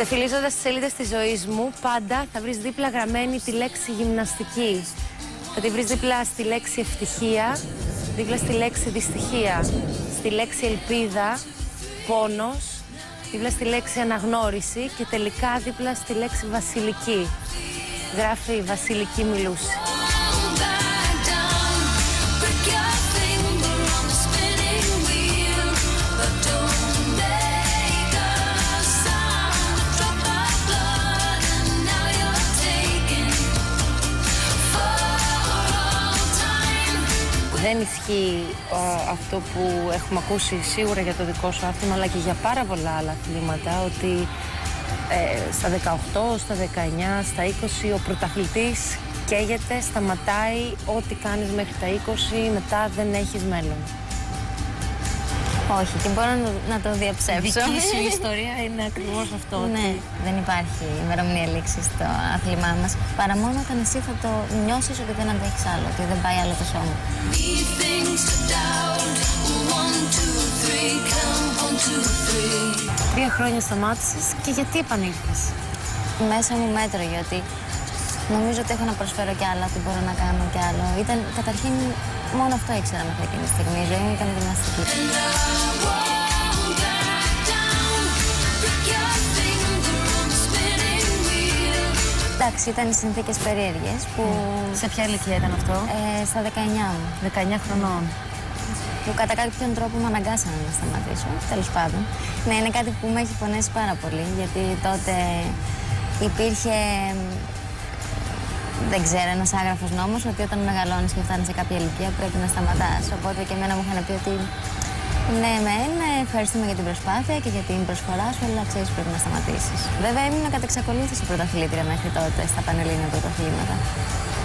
Ξεφυλίζοντας τις σελίδες της ζωής μου, πάντα θα βρεις δίπλα γραμμένη τη λέξη γυμναστική. Θα τη βρεις δίπλα στη λέξη ευτυχία, δίπλα στη λέξη δυστυχία, στη λέξη ελπίδα, πόνος, δίπλα στη λέξη αναγνώριση και τελικά δίπλα στη λέξη βασιλική. Γράφει η Βασιλική Μιλούση. Δεν ισχύει αυτό που έχουμε ακούσει σίγουρα για το δικό σου άθλημα, αλλά και για πάρα πολλά άλλα αθλήματα, ότι στα 18, στα 19, στα 20 ο πρωταθλητής καίγεται, σταματάει, ό,τι κάνεις μέχρι τα 20, μετά δεν έχεις μέλλον. Όχι, και μπορώ να το διαψεύσω. Η δική σου ιστορία είναι ακριβώς αυτό. Ναι, δεν υπάρχει ημερομηνία λήξη στο άθλημά μας. Παρά μόνο όταν εσύ θα το νιώσεις ότι δεν αντέχεις άλλο, ότι δεν πάει άλλο το σώμα. 3 χρόνια σταμάτησες και γιατί επανήλθες? Μέσα μου μέτρωγε ότι νομίζω ότι έχω να προσφέρω κι άλλα, ότι μπορώ να κάνω κι άλλο. Ήταν καταρχήν μόνο αυτό ήξερα μέχρι εκείνη τη στιγμή. Η ζωή μου ήταν γυμναστική. Εντάξει, ήταν οι συνθήκες περίεργες που... Σε ποια ηλικία ήταν αυτό? Στα 19 μου. 19 χρονών. Που κατά κάποιον τρόπο με αναγκάσανε να σταματήσω, τέλος πάντων. Ναι, είναι κάτι που με έχει πονέσει πάρα πολύ, γιατί τότε υπήρχε, δεν ξέρω, ένας άγραφος νόμος ότι όταν μεγαλώνεις και φτάνεις σε κάποια ηλικία πρέπει να σταματάς. Οπότε και εμένα μου είχαν πει ότι ναι, ευχαριστούμε για την προσπάθεια και για την προσφορά σου, αλλά ξέρεις πρέπει να σταματήσεις. Βέβαια ήμουν κατά εξακολούθηση πρωταθλήτρια μέχρι τότε στα Πανελλήνια πρωταθλήματα.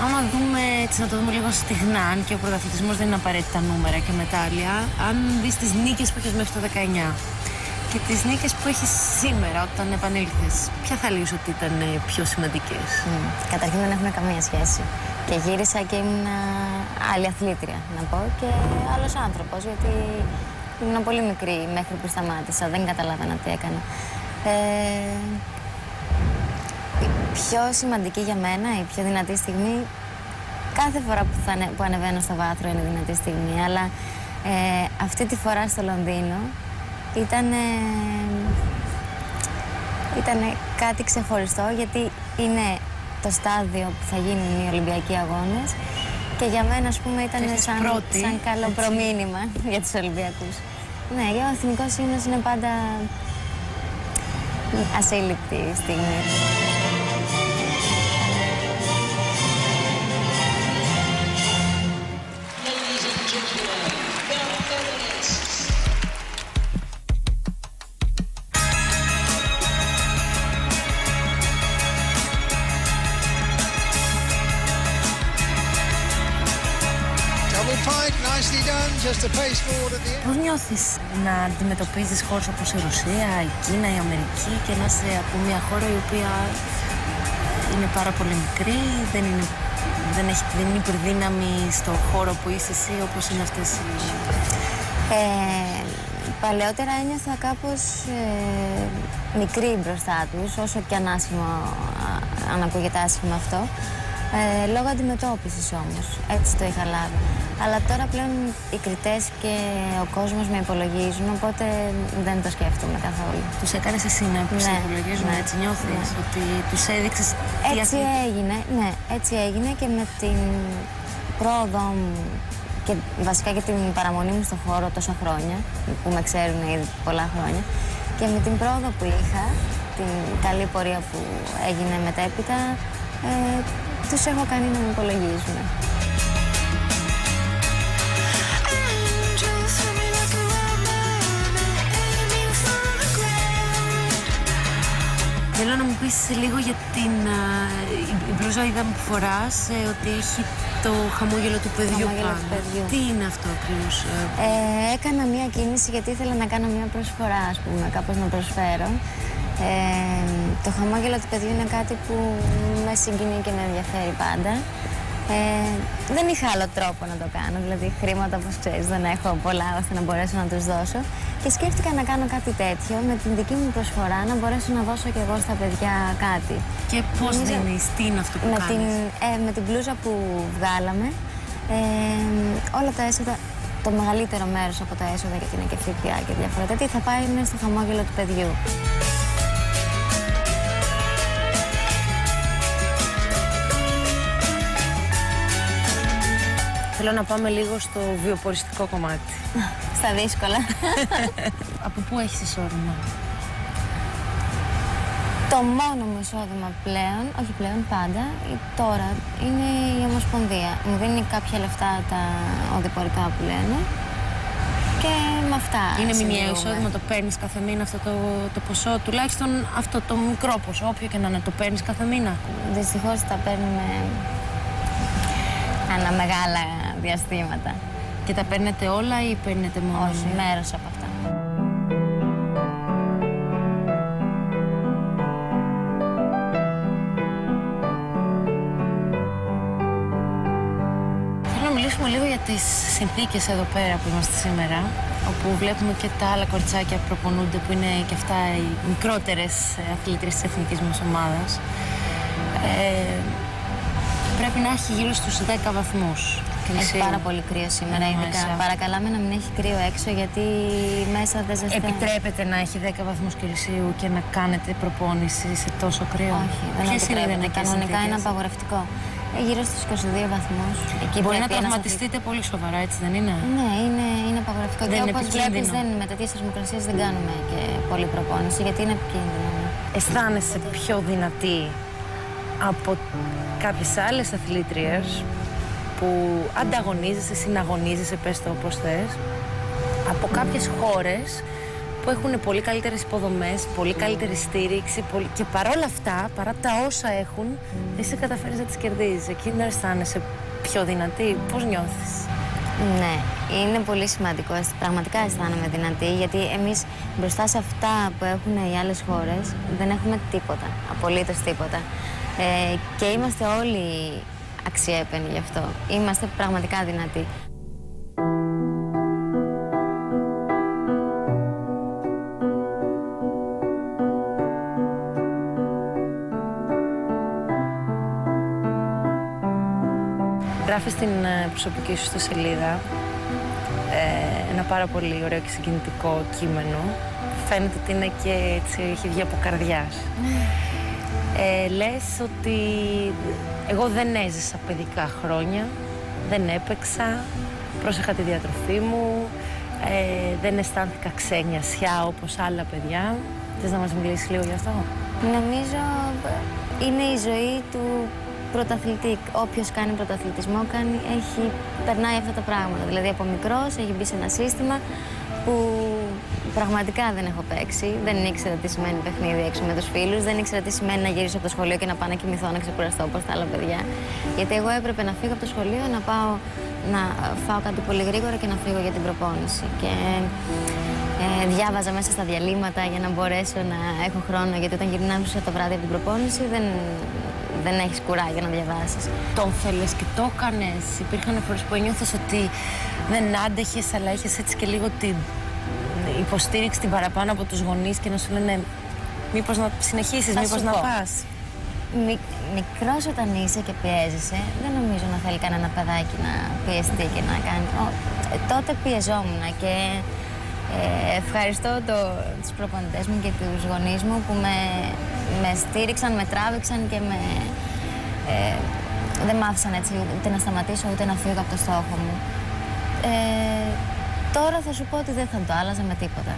Άμα δούμε, έτσι να το δούμε λίγο στιγνά, αν και ο πρωταθλητισμός δεν είναι απαραίτητα νούμερα και μετάλλια, αν δεις τις νίκες που έχεις μέχρι το 19 και τις νίκες που έχεις σήμερα όταν επανήλθες, ποια θα λες ότι ήταν πιο σημαντικές? Καταρχήν δεν έχουν καμία σχέση. Και γύρισα και ήμουν άλλη αθλήτρια, να πω, και άλλος άνθρωπος, γιατί ήμουν πολύ μικρή μέχρι που σταμάτησα, δεν καταλάβαινα τι έκανα. Η πιο σημαντική για μένα, η πιο δυνατή στιγμή, κάθε φορά που ανεβαίνω στο βάθρο είναι δυνατή στιγμή, αλλά αυτή τη φορά στο Λονδίνο ήταν κάτι ξεχωριστό, γιατί είναι το στάδιο που θα γίνουν οι Ολυμπιακοί Αγώνες και για μένα, ας πούμε, ήταν σαν καλό προμήνυμα για τους Ολυμπιακούς. Ναι, ο εθνικός ύμνος είναι πάντα ασύλληπτη στιγμή. Πώς νιώθεις να αντιμετωπίζεις χώρες όπως η Ρωσία, η Κίνα, η Αμερική και να είσαι από μια χώρα η οποία είναι πάρα πολύ μικρή, δεν είναι υπερδύναμη στο χώρο που είσαι εσύ όπως είναι αυτές οι... Παλαιότερα ένιωθα κάπως μικρή μπροστά τους, όσο και αν ακούγεται άσχημα αυτό. Λόγω αντιμετώπισης όμως, έτσι το είχα λάβει. Αλλά τώρα πλέον οι κριτές και ο κόσμος με υπολογίζουν, οπότε δεν το σκέφτομαι καθόλου. Τους έκανες εσύ να υπολογίζουν, ναι, έτσι νιώθεις, ότι τους έδειξες... Έτσι έγινε, ναι, έτσι έγινε και με την πρόοδο μου και βασικά και την παραμονή μου στον χώρο τόσα χρόνια, που με ξέρουν ήδη πολλά χρόνια, και με την πρόοδο που είχα, την καλή πορεία που έγινε μετέπειτα, τους έχω κάνει να με υπολογίζουν. Θέλω να μου πεις λίγο για την μπλούζα που φοράς, ότι έχει το χαμόγελο του παιδιού πάνω. Τι είναι αυτό ακριβώς? Έκανα μια κίνηση γιατί ήθελα να κάνω μια προσφορά, ας πούμε, κάπως να προσφέρω. Το χαμόγελο του παιδιού είναι κάτι που με συγκινεί και με ενδιαφέρει πάντα. Δεν είχα άλλο τρόπο να το κάνω, δηλαδή χρήματα, όπως ξέρεις, δεν έχω πολλά ώστε να μπορέσω να τους δώσω. Και σκέφτηκα να κάνω κάτι τέτοιο με την δική μου προσφορά, να μπορέσω να δώσω κι εγώ στα παιδιά κάτι. Και πώς δίνεις, τι είναι αυτό που κάνεις? Με την μπλούζα που βγάλαμε, όλα τα έσοδα, το μεγαλύτερο μέρος από τα έσοδα, γιατί είναι και ΦΠΑ και διάφορα τέτοια, θα πάει στο χαμόγελο του παιδιού. Θέλω να πάμε λίγο στο βιοποριστικό κομμάτι. Στα δύσκολα. Από πού έχεις εισόδημα? Το μόνο μου εισόδημα πλέον, όχι πλέον, πάντα, τώρα, είναι η Ομοσπονδία. Μου δίνει κάποια λεφτά τα οδηπορικά που λένε και με αυτά είναι μηνιαίο εισόδημα, το παίρνεις κάθε μήνα αυτό το ποσό, τουλάχιστον αυτό το μικρό ποσό, όποιο και να είναι, το παίρνεις κάθε μήνα? Δυστυχώς τα παίρνουμε ανά μεγάλα διαστήματα. Και τα παίρνετε όλα ή παίρνετε μόνο? Όχι, μέρος από αυτά. Θέλω να μιλήσουμε λίγο για τις συνθήκες εδώ πέρα που είμαστε σήμερα, όπου βλέπουμε και τα άλλα κοριτσάκια που προπονούνται, που είναι και αυτά οι μικρότερες αθλήτριες της εθνικής μας ομάδας. Πρέπει να έχει γύρω στους 10 βαθμούς. Έχει πάρα πολύ κρύο σήμερα, ειδικά. Παρακαλάμε να μην έχει κρύο έξω, γιατί μέσα δεν ζεσταίνει. Επιτρέπεται να έχει 10 βαθμούς Κελσίου και να κάνετε προπόνηση σε τόσο κρύο? Όχι, δεν επιτρέπεται. Κανονικά είναι απαγορευτικό. Γύρω στους 22 βαθμούς. Μπορεί να τραυματιστείτε πολύ σοβαρά, έτσι δεν είναι? Ναι, είναι απαγορευτικό. Και όπως βλέπεις, με τέτοιες θερμοκρασίες δεν κάνουμε και πολύ προπόνηση, γιατί είναι επικίνδυνο. Αισθάνεσαι πιο δυνατή από κάποιες άλλες αθλήτριες που ανταγωνίζεσαι, συναγωνίζεσαι, πες το όπως θες, από κάποιες χώρες που έχουν πολύ καλύτερες υποδομές, πολύ καλύτερη στήριξη και παρόλα αυτά, παρά τα όσα έχουν, εσύ καταφέρεις να τις κερδίζεις? Εκεί δεν αισθάνεσαι πιο δυνατή? Πώς νιώθεις? Ναι, είναι πολύ σημαντικό. Πραγματικά αισθάνομαι δυνατή, γιατί εμείς μπροστά σε αυτά που έχουν οι άλλες χώρες δεν έχουμε τίποτα, απολύτως τίποτα. Και είμαστε όλοι αξιέπαινοι γι' αυτό. Είμαστε πραγματικά δυνατοί. Γράφεις στην προσωπική σου σελίδα ένα πάρα πολύ ωραίο και συγκινητικό κείμενο. Φαίνεται ότι είναι και έτσι, έχει βγει από καρδιάς. Λες ότι εγώ δεν έζησα παιδικά χρόνια, δεν έπαιξα, πρόσεχα τη διατροφή μου, δεν αισθάνθηκα ξένιασιά όπως άλλα παιδιά. Θες να μας μιλήσεις λίγο γι' αυτό? Νομίζω είναι η ζωή του πρωταθλητή. Όποιος κάνει πρωταθλητισμό περνάει αυτά τα πράγματα. Δηλαδή από μικρός έχει μπει σε ένα σύστημα που πραγματικά δεν έχω παίξει. Δεν ήξερα τι σημαίνει παιχνίδι έξω με τους φίλους. Δεν ήξερα τι σημαίνει να γυρίσω από το σχολείο και να πάω να κοιμηθώ, να ξεκουραστώ όπως τα άλλα παιδιά. Γιατί εγώ έπρεπε να φύγω από το σχολείο, να πάω να φάω κάτι πολύ γρήγορα και να φύγω για την προπόνηση. Και διάβαζα μέσα στα διαλύματα για να μπορέσω να έχω χρόνο. Γιατί όταν γυρνάω το βράδυ από την προπόνηση, δεν έχεις κουράγιο να διαβάσεις. Τον θέλεις και το έκανες? Υπήρχαν φορές που ένιωθες ότι δεν άντεχες, αλλά είχες έτσι και λίγο την υποστήριξη την παραπάνω από τους γονείς και να σου λένε μήπως να συνεχίσεις, μήπως να πας? Μικρός όταν είσαι και πιέζεσαι, δεν νομίζω να θέλει κανένα παιδάκι να πιεστεί και να κάνει. Τότε πιεζόμουν και ευχαριστώ τους προπονητές μου και τους γονείς μου που με στήριξαν, με τράβηξαν και δεν μ' άφησαν έτσι ούτε να σταματήσω ούτε να φύγω από το στόχο μου. Τώρα θα σου πω ότι δεν θα το άλλαζα με τίποτα.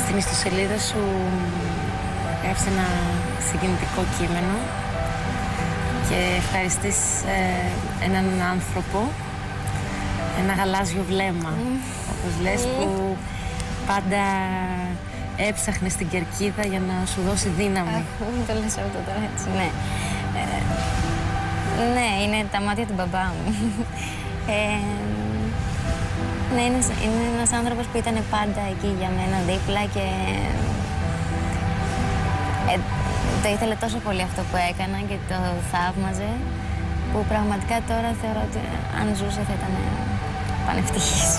Στην ιστοσελίδα σου γράφεις ένα συγκινητικό κείμενο και ευχαριστείς έναν άνθρωπο, ένα γαλάζιο βλέμμα, όπως λες, που πάντα έψαχνες στην κερκίδα για να σου δώσει δύναμη. Μην το λες αυτό τώρα έτσι, ναι. Ναι, είναι τα μάτια του μπαμπά μου. Ναι, είναι ένας άνθρωπος που ήταν πάντα εκεί για μένα δίπλα και το ήθελε τόσο πολύ αυτό που έκανα και το θαύμαζε, που πραγματικά τώρα θεωρώ ότι αν ζούσε θα ήταν πανευτυχής.